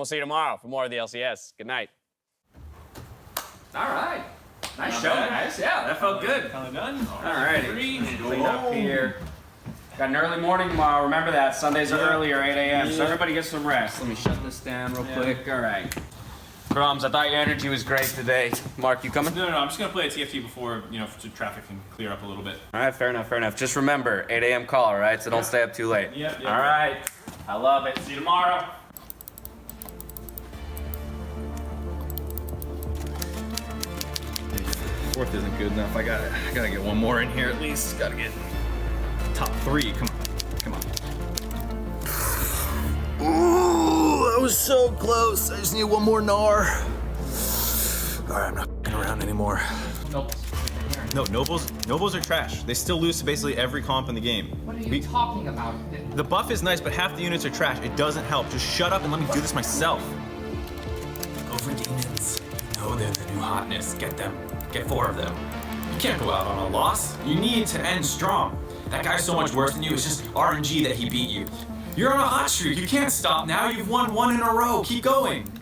We'll see you tomorrow for more of the LCS. Good night. All right. Nice show, guys. Yeah, that felt good. Kinda done. All right. Clean up here. Got an early morning tomorrow. Remember that. Sundays are earlier, 8 a.m. So everybody get some rest. Let me shut this down real quick. All right. Drums, I thought your energy was great today. Mark, you coming? No, I'm just gonna play a TFT before, so traffic can clear up a little bit. All right, fair enough. Just remember, 8 a.m. call, all right? So don't stay up too late. Yep. All right. I love it. See you tomorrow. Fourth isn't good enough. I gotta get one more in here at least. Gotta get top 3. Come on. Ooh, that was so close. I just need one more Gnar. All right, I'm not f***ing around anymore. No, Nobles are trash. They still lose to basically every comp in the game. What are you talking about? The buff is nice, but half the units are trash. It doesn't help. Just shut up and let me do this myself. Go for demons. You know they're the new hotness. Get them. Get 4 of them. You can't go out on a loss. You need to end strong. That guy's so much worse than you. It's just RNG that he beat you. You're on a hot streak. You can't stop now. You've won 1 in a row. Keep going.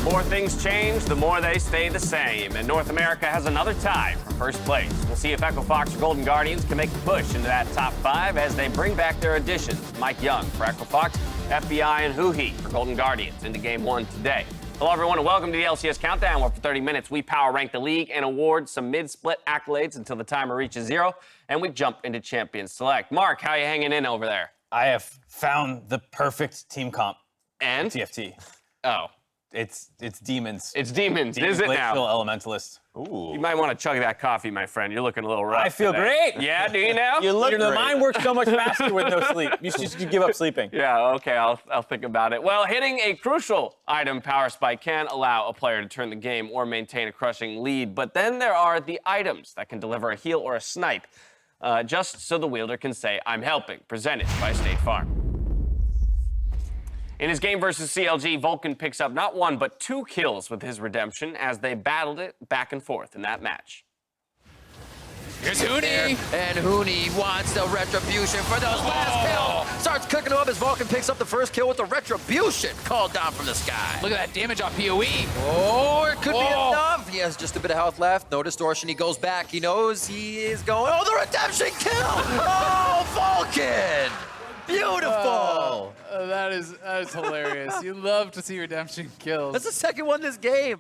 The more things change, the more they stay the same. And North America has another tie for first place. We'll see if Echo Fox or Golden Guardians can make the push into that top 5 as they bring back their additions. Mike Young for Echo Fox, FBI and Huhi for Golden Guardians into Game 1 today. Hello, everyone, and welcome to the LCS Countdown, where for 30 minutes we power rank the league and award some mid-split accolades until the timer reaches 0, and we jump into Champions Select. Mark, how you hanging in over there? I have found the perfect team comp. And? TFT. Oh. It's demons. It's demons, Demons, is it now? Glacial Elementalist. Ooh. You might want to chug that coffee, my friend. You're looking a little rough. I feel today. great. Yeah, do you now? You look great. The mind works so much faster with no sleep. You should give up sleeping. Yeah, okay, I'll think about it. Well, hitting a crucial item power spike can allow a player to turn the game or maintain a crushing lead, but then there are the items that can deliver a heal or a snipe, just so the wielder can say, I'm helping, presented by State Farm. In his game versus CLG, Vulcan picks up not 1, but 2 kills with his redemption as they battled it back and forth in that match. Here's Hooney! And Hooney wants the retribution for those last kills. Starts cooking him up as Vulcan picks up the first kill with the retribution called down from the sky. Look at that damage off PoE. Oh, it could be enough. He has just a bit of health left. No distortion. He goes back. He knows he is going. Oh, the redemption kill! Oh, Vulcan! Beautiful! That is hilarious. You love to see redemption kills. That's the second one this game.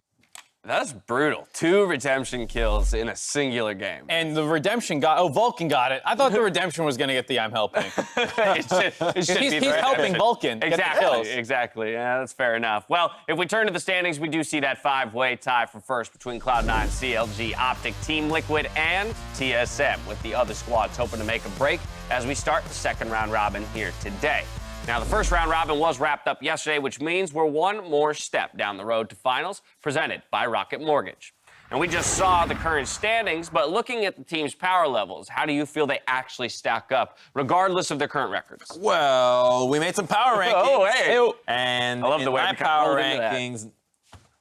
That's brutal. 2 redemption kills in a singular game. And the redemption Vulcan got it. I thought the redemption was going to get the I'm helping. It should he's be helping Vulcan get the kills. Exactly. Yeah, that's fair enough. Well, if we turn to the standings, we do see that 5-way tie for first between Cloud9, CLG, Optic, Team Liquid, and TSM, with the other squads hoping to make a break as we start the second round robin here today. Now, the first round robin was wrapped up yesterday, which means we're one more step down the road to finals, presented by Rocket Mortgage. And we just saw the current standings, but looking at the team's power levels, how do you feel they actually stack up, regardless of their current records? Well, we made some power rankings. Oh, hey. And I love the way my we kinda power rolled into that. rankings,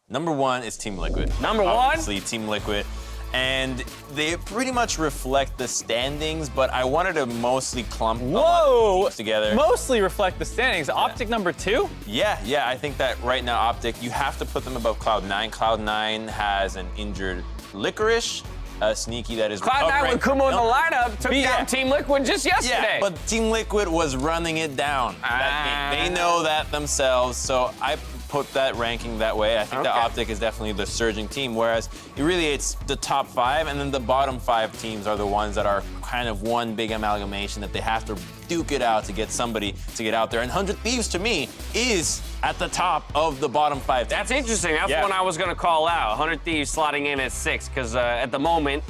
number 1 is Team Liquid. Number 1? Obviously, Team Liquid. And they pretty much reflect the standings, but I wanted to mostly clump a lot of teams together. Mostly reflect the standings. Optic number 2? Yeah, I think that right now, Optic, you have to put them above Cloud9. Cloud9 has an injured Licorice, a Sneaky that is Cloud9 with Kumo in the lineup took down Team Liquid just yesterday. Yeah, but Team Liquid was running it down. They know that themselves, so I put that ranking that way. I think the Optic is definitely the surging team, whereas it's the top 5, and then the bottom 5 teams are the ones that are kind of one big amalgamation that they have to duke it out to get somebody to get out there. And 100 Thieves, to me, is at the top of the bottom 5 teams. That's interesting. That's one I was going to call out. 100 Thieves slotting in at 6, because at the moment,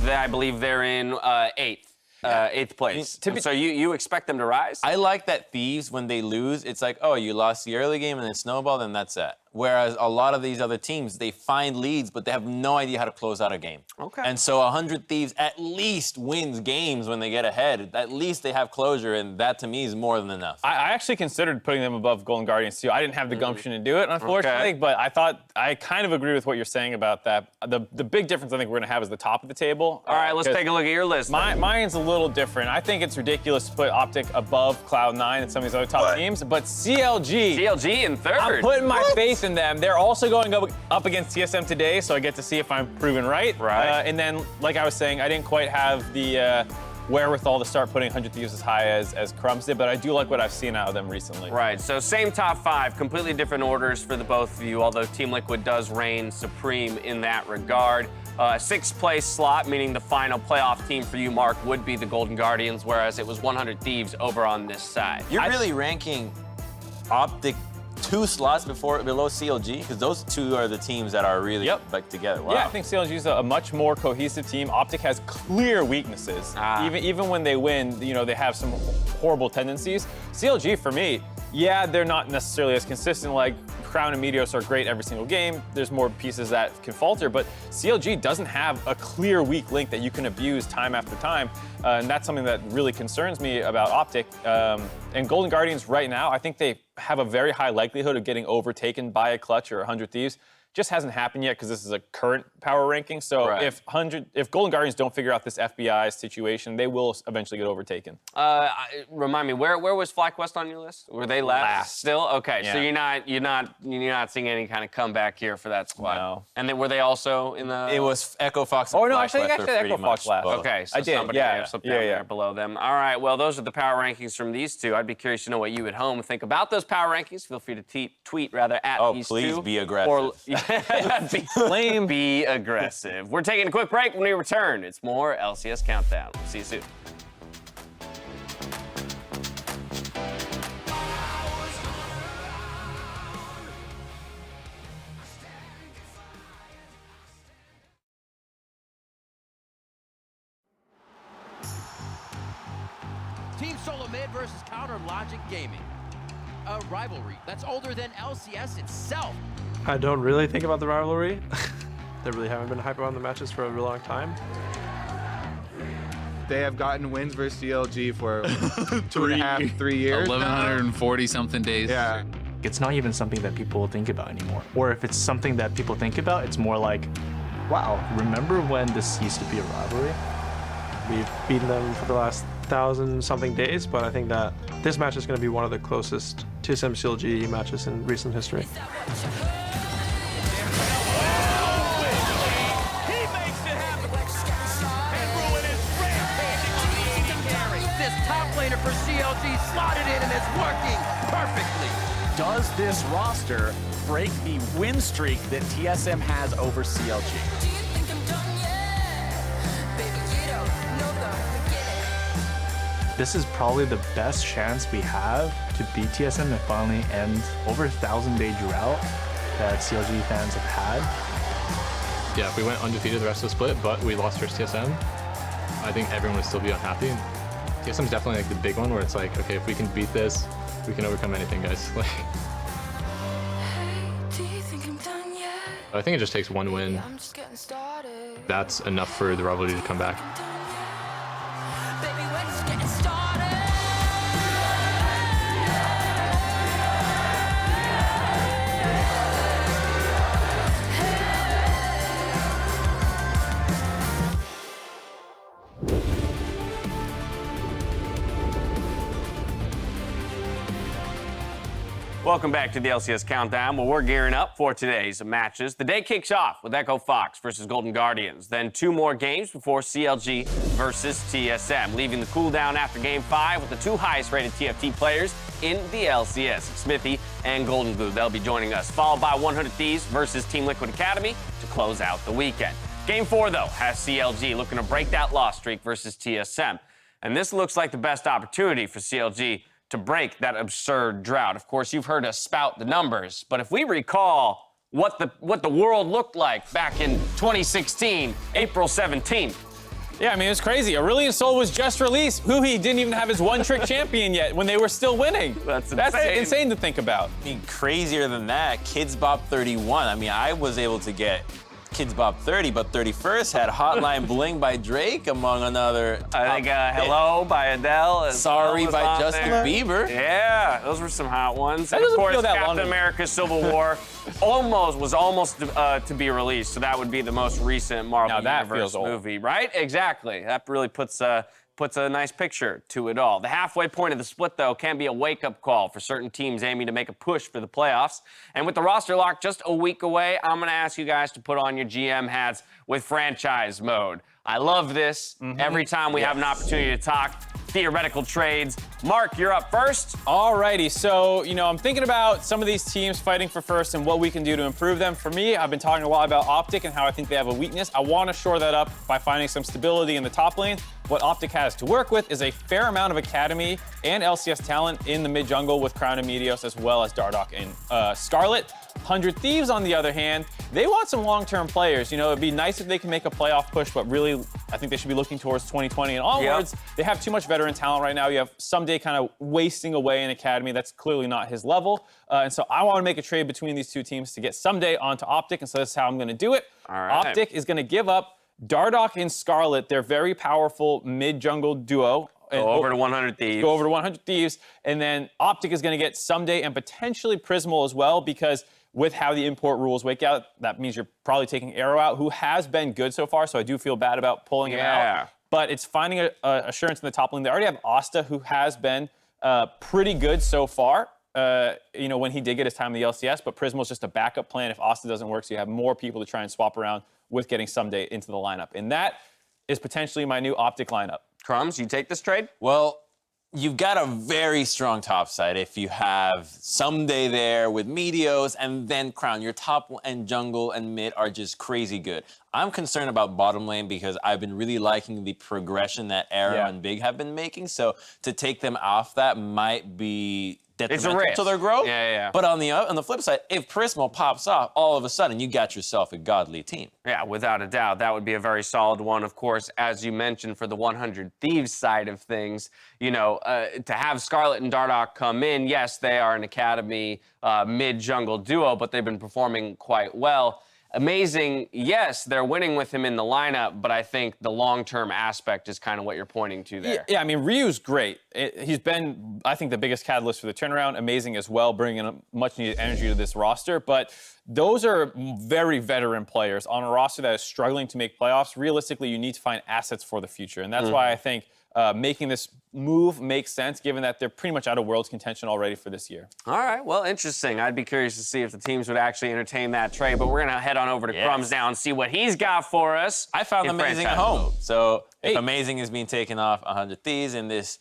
I believe they're in 8th. 8th place. So you expect them to rise? I like that Thieves, when they lose, it's like, oh, you lost the early game and then snowball, then that's it. Whereas a lot of these other teams, they find leads, but they have no idea how to close out a game. Okay. And so 100 Thieves at least wins games when they get ahead. At least they have closure, and that to me is more than enough. I actually considered putting them above Golden Guardians too. I didn't have the gumption to do it, unfortunately, but I kind of agree with what you're saying about that. The big difference I think we're gonna have is the top of the table. All right, let's take a look at your list. Mine's a little different. I think it's ridiculous to put Optic above Cloud9 and some of these other top teams, but CLG in third. I'm putting my faith in them. They're also going up against TSM today, so I get to see if I'm proven right. Right. And then, like I was saying, I didn't quite have the wherewithal to start putting 100 Thieves as high as Crumbs did, but I do like what I've seen out of them recently. Right, so same top 5, completely different orders for the both of you, although Team Liquid does reign supreme in that regard. 6th place slot, meaning the final playoff team for you, Mark, would be the Golden Guardians, whereas it was 100 Thieves over on this side. You're really ranking Optic 2 slots below CLG? Because those two are the teams that are really back together. Wow. Yeah, I think CLG is a much more cohesive team. Optic has clear weaknesses. Even when they win, you know, they have some horrible tendencies. CLG, for me, yeah, they're not necessarily as consistent. Like Crown and Meteos are great every single game. There's more pieces that can falter, but CLG doesn't have a clear weak link that you can abuse time after time. And that's something that really concerns me about Optic. And Golden Guardians right now, I think they have a very high likelihood of getting overtaken by a Clutch or 100 Thieves. Just hasn't happened yet because this is a current power ranking. So if Golden Guardians don't figure out this FBI situation, they will eventually get overtaken. Remind me, where was FlyQuest on your list? Were they last? Still? Okay, so you're not seeing any kind of comeback here for that squad. No. And then were they also in the? It was Echo Fox and Oh no, I FlyQuest think I were said pretty Echo Fox much last. both. Okay, so I did, somebody yeah. down there below them. All right, well, those are the power rankings from these two. I'd be curious to know what you at home think about those power rankings. Feel free to tweet rather at these two. Please be aggressive. Be aggressive. We're taking a quick break. When we return, it's more LCS Countdown. See you soon. Team Solo Mid versus Counter Logic Gaming. A rivalry that's older than LCS itself. I don't really think about the rivalry. There really haven't been hype around the matches for a really long time. They have gotten wins versus CLG for 2.5, 3 years. 1,140 something days. Yeah. It's not even something that people think about anymore. Or if it's something that people think about, it's more like, wow, remember when this used to be a rivalry? We've beaten them for the last 1,000-something days, but I think that this match is going to be one of the closest TSM CLG matches in recent history. For CLG slotted in and it's working perfectly. Does this roster break the win streak that TSM has over CLG? This is probably the best chance we have to beat TSM and finally end over 1,000-day drought that CLG fans have had. Yeah, if we went undefeated the rest of the split, but we lost versus TSM, I think everyone would still be unhappy. TSM is definitely like the big one where it's like, okay, if we can beat this, we can overcome anything, guys. Like, I think it just takes one win. That's enough for the rivalry to come back. Welcome back to the LCS Countdown, where we're gearing up for today's matches. The day kicks off with Echo Fox versus Golden Guardians, then 2 more games before CLG versus TSM, leaving the cooldown after Game 5 with the 2 highest-rated TFT players in the LCS, Smithy and Golden Glue. They'll be joining us, followed by 100 Thieves versus Team Liquid Academy to close out the weekend. Game 4, though, has CLG looking to break that loss streak versus TSM. And this looks like the best opportunity for CLG to break that absurd drought. Of course, you've heard us spout the numbers, but if we recall what the world looked like back in 2016, April 17th, Yeah, I mean, it's crazy. Aurelion Sol was just released. Huhi didn't even have his one-trick champion yet when they were still winning. That's insane to think about. I mean, crazier than that, Kids Bop 31. I mean, I was able to get Kids Bop 30, but 31st had Hotline Bling by Drake, among another. I think Hello by Adele. Sorry by Justin Bieber. Yeah, those were some hot ones. That And of doesn't course, feel that Captain long. America Civil War was almost to be released, so that would be the most recent Marvel Now that Universe feels old. movie, right? Exactly. That really puts a nice picture to it all. The halfway point of the split, though, can be a wake-up call for certain teams aiming to make a push for the playoffs. And with the roster lock just a week away, I'm going to ask you guys to put on your GM hats with franchise mode. I love this. Every time we have an opportunity to talk theoretical trades. Mark, you're up first. Alrighty, so, I'm thinking about some of these teams fighting for first and what we can do to improve them. For me, I've been talking a lot about Optic and how I think they have a weakness. I want to shore that up by finding some stability in the top lane. What Optic has to work with is a fair amount of Academy and LCS talent in the mid-jungle with Crown and Meteos, as well as Dardoch and Scarlet. 100 Thieves, on the other hand, they want some long-term players. It'd be nice if they can make a playoff push, but really, I think they should be looking towards 2020 and onwards. Yep. They have too much veteran talent right now. You have Someday kind of wasting away in Academy. That's clearly not his level. And so I want to make a trade between these two teams to get Someday onto Optic, and so that's how I'm going to do it. All right. Optic is going to give up Dardoch and Scarlet, their very powerful mid-jungle duo. Go over to 100 Thieves. Go over to 100 Thieves. And then Optic is going to get Someday and potentially Prismal as well, because with how the import rules wake out, that means you're probably taking Arrow out, who has been good so far, so I do feel bad about pulling him out. But it's finding a assurance in the top lane. They already have Asta, who has been pretty good so far, when he did get his time in the LCS, but Prismal's just a backup plan if Asta doesn't work, so you have more people to try and swap around with getting Someday into the lineup. And that is potentially my new Optic lineup. Crumbs, you take this trade? Well, you've got a very strong top side if you have Someday there with Meteos and then Crown. Your top and jungle and mid are just crazy good. I'm concerned about bottom lane because I've been really liking the progression that Arrow and Big have been making. So to take them off that might be detrimental to their growth. But on the flip side, if Prismal pops off, all of a sudden you got yourself a godly team. Yeah, without a doubt. That would be a very solid one. Of course, as you mentioned, for the 100 Thieves side of things, to have Scarlet and Dardoch come in, yes, they are an Academy mid-jungle duo, but they've been performing quite well. Amazing, yes, they're winning with him in the lineup, but I think the long-term aspect is kind of what you're pointing to there. Yeah, I mean, Ryu's great. He's been, I think, the biggest catalyst for the turnaround. Amazing as well, bringing a much-needed energy to this roster. But those are very veteran players on a roster that is struggling to make playoffs. Realistically, you need to find assets for the future, and that's why I think making this move makes sense, given that they're pretty much out of World's contention already for this year. All right, well, interesting. I'd be curious to see if the teams would actually entertain that trade, but we're going to head on over to Crumbs now and see what he's got for us. I found Amazing at home. So if Amazing is being taken off 100 Thieves in this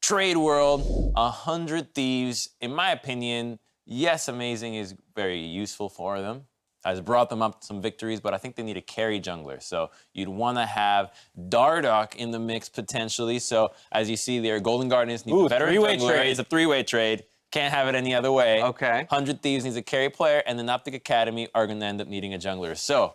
trade world, 100 Thieves, in my opinion, yes, Amazing is very useful for them. Has brought them up some victories, but I think they need a carry jungler. So you'd want to have Dardoch in the mix potentially. So as you see there, Golden Guardians need a veteran jungler. Trade. It's a three-way trade. Can't have it any other way. Okay. 100 Thieves needs a carry player, and then Optic Academy are going to end up needing a jungler. So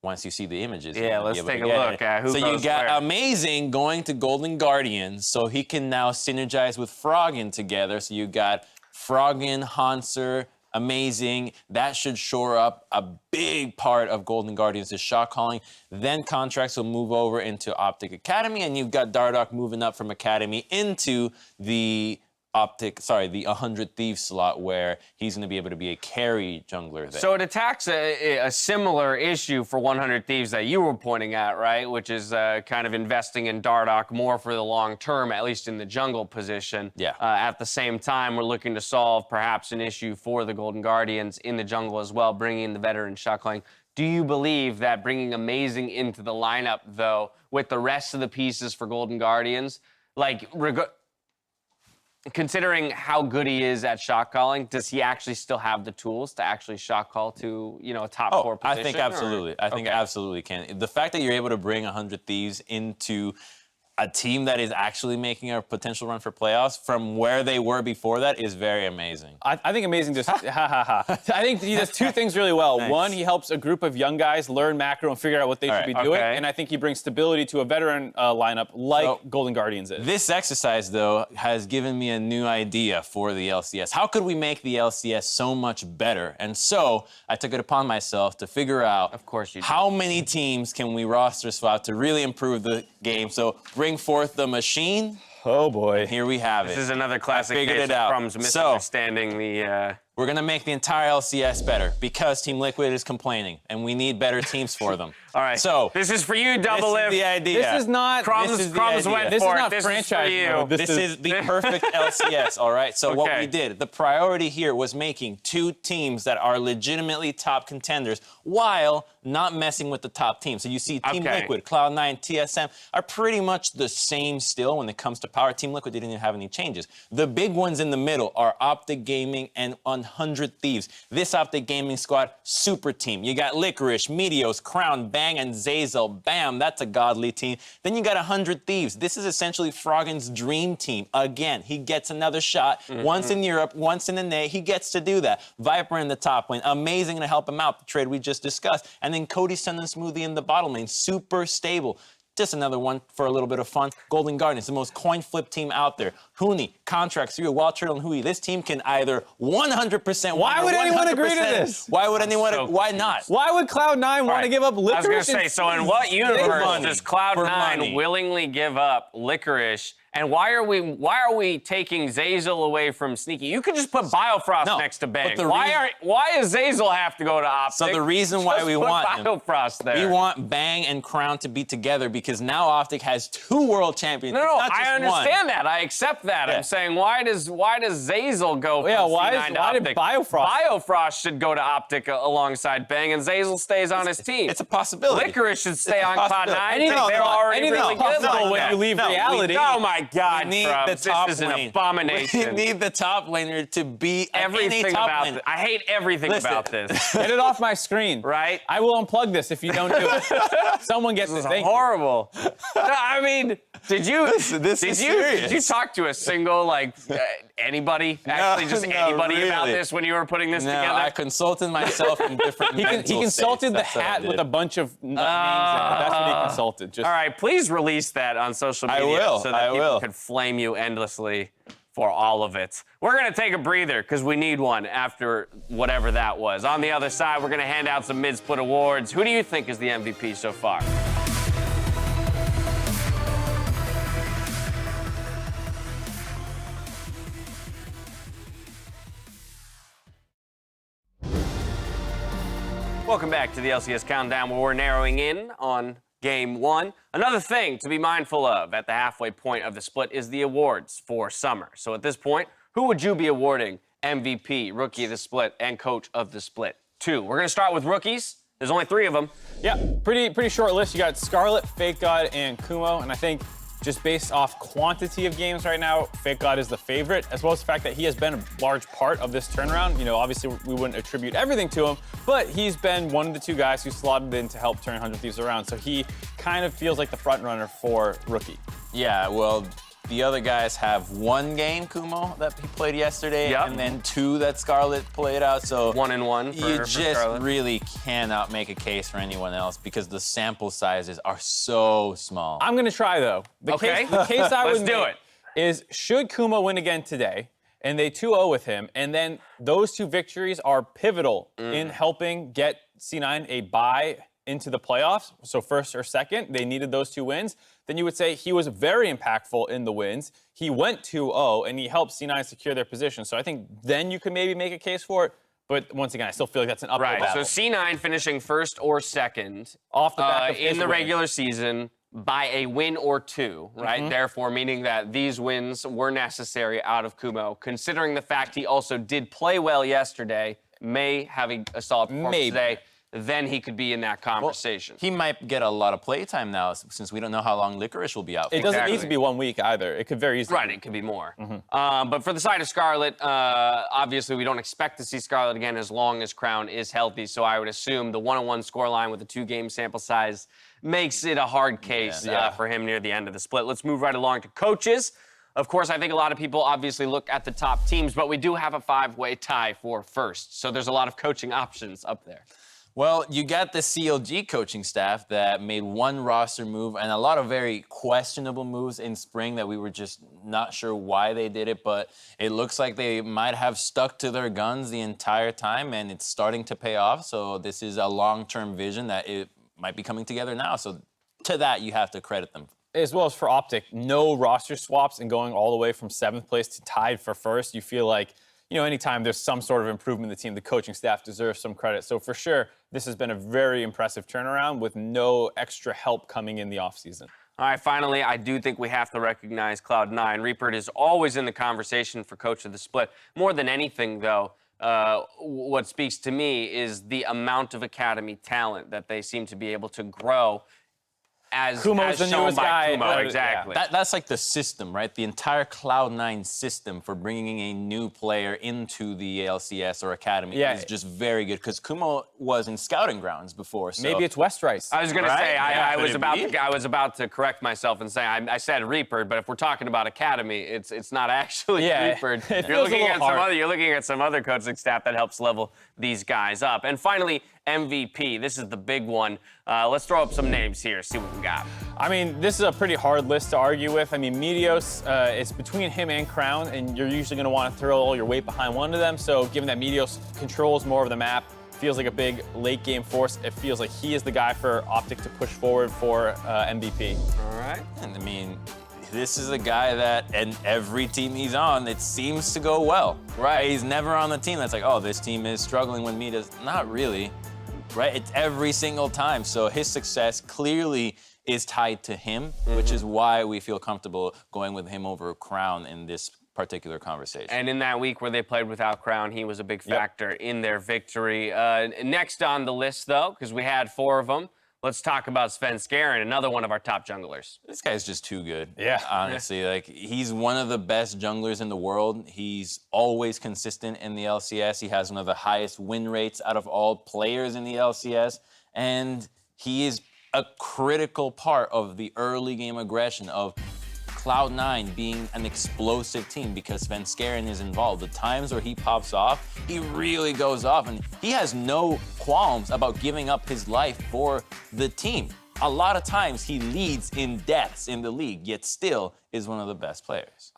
once you see the images, let's take a look at who so goes you got where. Amazing going to Golden Guardians, so he can now synergize with Froggen together. So you got Froggen, Hanser, Amazing. That should shore up a big part of Golden Guardians' shot calling. Then contracts will move over into Optic Academy, and you've got Dardoch moving up from Academy into the the 100 Thieves slot, where he's going to be able to be a carry jungler there. So it attacks a similar issue for 100 Thieves that you were pointing at, right? Which is kind of investing in Dardoch more for the long term, at least in the jungle position. Yeah. At the same time, we're looking to solve perhaps an issue for the Golden Guardians in the jungle as well, bringing in the veteran shot calling. Do you believe that bringing Amazing into the lineup, though, with the rest of the pieces for Golden Guardians, considering how good he is at shot calling, does he actually still have the tools to actually shot call to, a top four position? I think absolutely. I think absolutely can. The fact that you're able to bring 100 Thieves into a team that is actually making a potential run for playoffs from where they were before that is very amazing. I think amazing just, I think he does two things really well. Nice. One, he helps a group of young guys learn macro and figure out what they should be doing. And I think he brings stability to a veteran lineup like Golden Guardians is. This exercise, though, has given me a new idea for the LCS. How could we make the LCS so much better? And so I took it upon myself to figure out how many teams can we roster swap to really improve the game. So bring forth the machine. Oh boy. Here we have it. This is another classic case of Crumbs misunderstanding the... We're going to make the entire LCS better because Team Liquid is complaining, and we need better teams for them. All right. So this is for you, Double Lift. This is the idea. This is not Crumbs went for it. This is not This franchise is for you. mode. This is the perfect LCS, all right? So what we did, the priority here was making 2 teams that are legitimately top contenders while not messing with the top team. So you see Team Liquid, Cloud9, TSM are pretty much the same still when it comes to power. Team Liquid didn't even have any changes. The big ones in the middle are Optic Gaming and 100 Thieves. This Optic Gaming squad, super team. You got Licorice, Meteos, Crown, Bang, and Zazel. Bam, that's a godly team. Then you got 100 Thieves. This is essentially Froggen's dream team. Again, he gets another shot. Once in Europe, once in the NA. He gets to do that. Viper in the top lane. Amazing to help him out, the trade we just discussed. And then Cody Sun and Smoothie in the bottom lane. Super stable. Just another one for a little bit of fun. Golden Guardians, the most coin flip team out there. Huni, contracts through Wild Turtle and Hui. This team can either 100%. Why would anyone agree to this? Why would anyone? Why not? Why would Cloud9 want to give up Licorice? I was going to say, so in what universe does Cloud9 willingly give up Licorice? And why are we taking Zazel away from Sneaky? You could just put Biofrost next to Bang. Why does Zazel have to go to Optic? So the reason why we want Biofrost there. We want Bang and Crown to be together because now Optic has 2 world champions. No, I understand that. I accept that. I'm saying why does Zazel go from C9 to Optic? Did Biofrost? Biofrost should go to Optic alongside Bang, and Zazel stays on his team. It's a possibility. Licorice should stay on Cloud9. Anything They're already really good like when you leave reality. Oh my God, we need Crumbs, the top this is an lane. abomination. We need the top laner to be everything top about lane. this. I hate everything about this. Get it off my screen. Right? I will unplug this if you don't do it. Someone gets This it. is horrible. No, I mean, did you talk to a single anybody? Actually, just anybody about this when you were putting this together? I consulted myself in different. He consulted the hat with a bunch of names in it. That's what he consulted. All right, please release that on social media so that people can flame you endlessly for all of it. We're going to take a breather because we need one after whatever that was. On the other side, we're going to hand out some mid-split awards. Who do you think is the MVP so far? Welcome back to the LCS Countdown, where we're narrowing in on Game 1. Another thing to be mindful of at the halfway point of the split is the awards for summer. So at this point, who would you be awarding MVP, Rookie of the Split, and Coach of the Split to? We're going to start with rookies. There's only 3 of them. Yeah, pretty short list. You got Scarlet, Fake God, and Kumo, and I think just based off quantity of games right now, Fake God is the favorite, as well as the fact that he has been a large part of this turnaround. You know, obviously we wouldn't attribute everything to him, but he's been one of the 2 guys who slotted in to help turn 100 Thieves around. So he kind of feels like the front runner for Rookie. Yeah, well, the other guys have 1 game, Kumo, that he played yesterday, and then 2 that Scarlet played out. So 1 and 1 for you just Scarlet. really cannot make a case for anyone else because the sample sizes are so small. I'm gonna try though. The case I would make is should Kumo win again today, and they 2-0 with him, and then those 2 victories are pivotal in helping get C9 a bye into the playoffs, so first or second, they needed those 2 wins, then you would say he was very impactful in the wins. He went 2-0, and he helped C9 secure their position. So I think then you could maybe make a case for it. But once again, I still feel like that's an uphill battle. So C9 finishing first or second off the back in the regular season by a win or 2, right? Therefore, meaning that these wins were necessary out of Kumo, considering the fact he also did play well yesterday, may have a solid performance today. then he could be in that conversation. He might get a lot of playtime now since we don't know how long Licorice will be out for. It doesn't need to be 1 week either. It could very easily. Right, it could be more. But for the side of Scarlet, obviously we don't expect to see Scarlet again as long as Crown is healthy. So I would assume the 1-on-1 scoreline with a 2-game sample size makes it a hard case for him near the end of the split. Let's move right along to coaches. Of course, I think a lot of people obviously look at the top teams, but we do have a 5-way tie for first. So there's a lot of coaching options up there. Well, you got the CLG coaching staff that made one roster move and a lot of very questionable moves in spring that we were just not sure why they did it, but it looks like they might have stuck to their guns the entire time, and it's starting to pay off. So this is a long-term vision that it might be coming together now. So to that, you have to credit them. As well as for Optic, no roster swaps and going all the way from 7th place to tied for first. You feel like, you know, anytime there's some sort of improvement in the team, the coaching staff deserves some credit. So for sure, this has been a very impressive turnaround with no extra help coming in the offseason. All right, finally, I do think we have to recognize Cloud9. Reaper is always in the conversation for coach of the split. More than anything, though, what speaks to me is the amount of academy talent that they seem to be able to grow as Kumo's the shown newest by guy. Kumo. Exactly. That's like the system, right? The entire Cloud9 system for bringing a new player into the LCS or academy is just very good because Kumo was in scouting grounds before. So. Maybe it's West Rice. I was going to say, I was about to correct myself and say I said Reaper, but if we're talking about academy, it's not actually Reaper. You're looking at some other coaching staff that helps level these guys up. And finally, MVP. This is the big one. Let's throw up some names here, see what we got. I mean, this is a pretty hard list to argue with. I mean, Meteos, it's between him and Crown, and you're usually going to want to throw all your weight behind one of them. So given that Meteos controls more of the map, feels like a big late-game force, it feels like he is the guy for Optic to push forward for MVP. All right. And I mean, this is a guy that, and every team he's on, it seems to go well. Right. He's never on the team that's like, oh, this team is struggling when Meteos. Not really. Right? It's every single time. So his success clearly is tied to him, which is why we feel comfortable going with him over Crown in this particular conversation. And in that week where they played without Crown, he was a big factor in their victory. Next on the list, though, because we had 4 of them, let's talk about Spence Kerr, another one of our top junglers. This guy's just too good. Yeah. Honestly, like he's one of the best junglers in the world. He's always consistent in the LCS. He has one of the highest win rates out of all players in the LCS. And he is a critical part of the early game aggression of Cloud9 being an explosive team because Spence Kerr is involved. The times where he pops off, he really goes off, and he has no qualms about giving up his life for the team. A lot of times he leads in deaths in the league, yet still is one of the best players.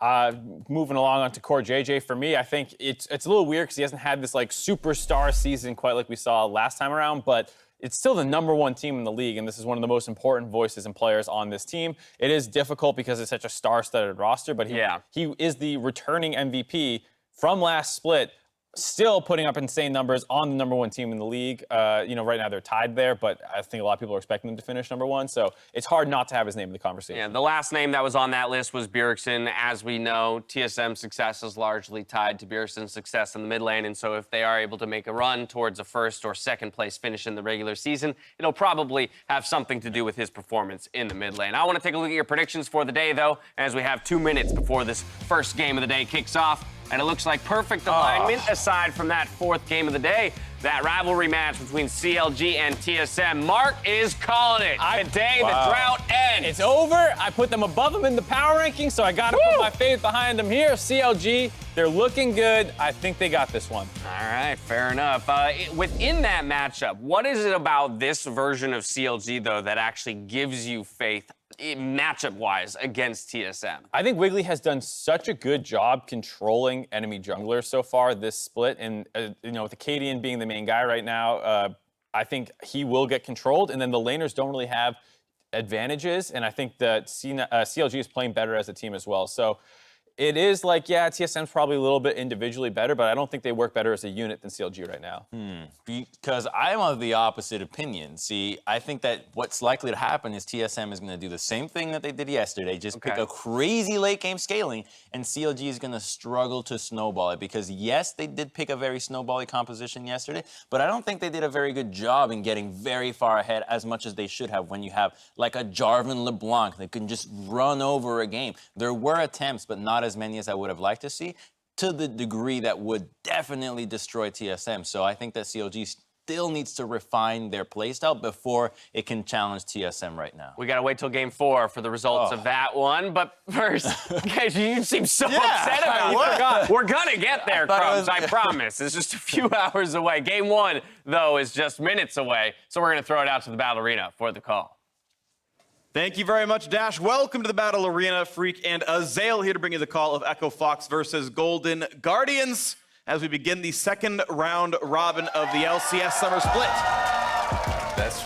Moving along onto Core JJ, for me, I think it's a little weird because he hasn't had this like superstar season quite like we saw last time around, but it's still the #1 team in the league, and this is one of the most important voices and players on this team. It is difficult because it's such a star-studded roster, but he is the returning MVP from last split, still putting up insane numbers on the #1 team in the league. You know, right now they're tied there, but I think a lot of people are expecting them to finish #1, so it's hard not to have his name in the conversation. Yeah, the last name that was on that list was Bjergsen. As we know, TSM's success is largely tied to Bjergsen's success in the mid lane, and so if they are able to make a run towards a 1st or 2nd place finish in the regular season, it'll probably have something to do with his performance in the mid lane. I want to take a look at your predictions for the day, though, as we have 2 minutes before this first game of the day kicks off. And it looks like perfect alignment aside from that 4th game of the day. That rivalry match between CLG and TSM. Mark is calling it. Today, the drought ends. It's over. I put them above them in the power ranking, so I got to put my faith behind them here. CLG, they're looking good. I think they got this one. All right, fair enough. Within that matchup, what is it about this version of CLG, though, that actually gives you faith matchup-wise against TSM? I think Wiggly has done such a good job controlling enemy junglers so far this split, and you know, with Acadian being the main guy right now, I think he will get controlled, and then the laners don't really have advantages, and I think that CLG is playing better as a team as well. So it is like, yeah, TSM's probably a little bit individually better, but I don't think they work better as a unit than CLG right now. Because I'm of the opposite opinion. See, I think that what's likely to happen is TSM is going to do the same thing that they did yesterday, just pick a crazy late game scaling, and CLG is going to struggle to snowball it. Because yes, they did pick a very snowbally composition yesterday, but I don't think they did a very good job in getting very far ahead as much as they should have when you have like a Jarvan LeBlanc that can just run over a game. There were attempts, but not as many as I would have liked to see, to the degree that would definitely destroy TSM. So I think that CLG still needs to refine their playstyle before it can challenge TSM right now. We gotta wait till game 4 for the results of that one. But first, guys, you seem so upset about it. We're gonna get there, Crumbs, I promise. It's just a few hours away. Game 1, though, is just minutes away. So we're gonna throw it out to the Battle Arena for the call. Thank you very much, Dash. Welcome to the Battle Arena. Freak and Azael here to bring you the call of Echo Fox versus Golden Guardians as we begin the second round robin of the LCS Summer Split.